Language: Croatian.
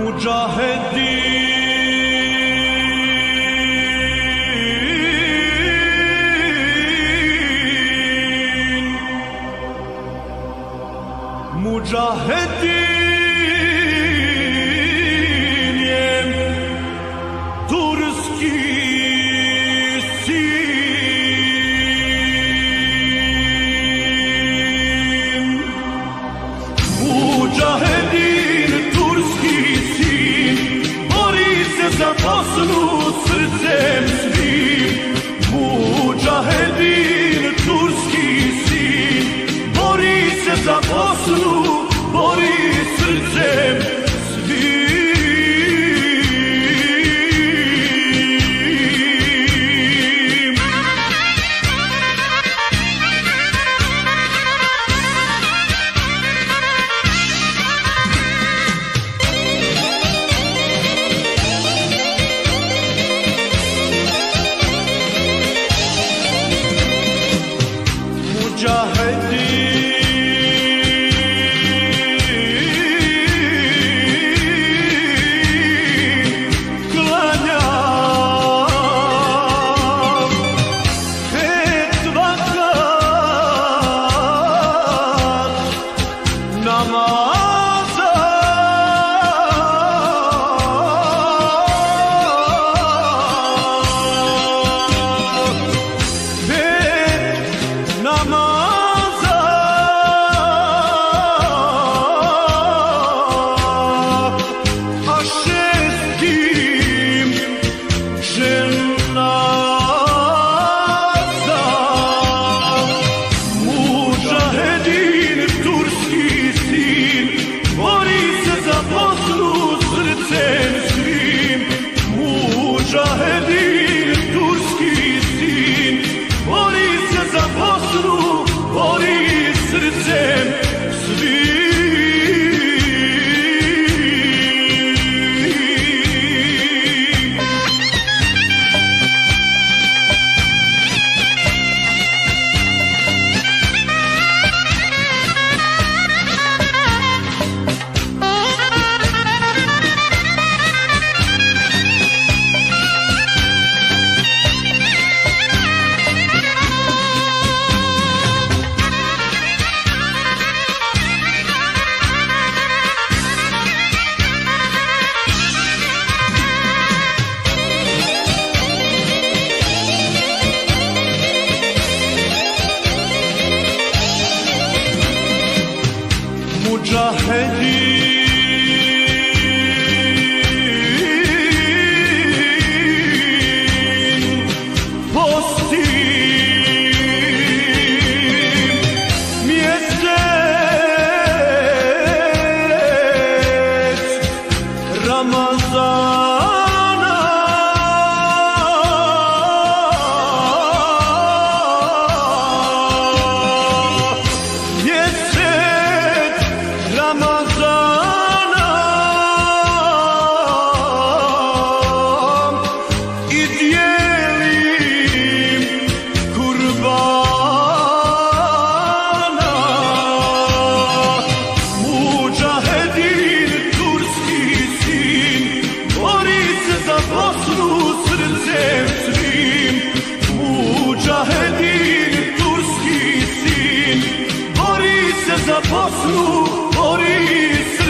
Mujahedin, Mujahedin jem, turski sin. Mujahedin, turski sin, bori se za Bosnu srcem svim. Mujahedin, turski sin, bori se za Bosnu, bori srcem svim. Mujahedin, turski sin, bori se za Bosnu, bori srcem svim. Mujahedin, postim mjesec Ramazana, mjesec Ramazana, i dijelim kurbana. Mujahedin, turski sin, bori se za Bosnu srcem svim. Mujahedin, turski sin, bori se za Bosnu, bori se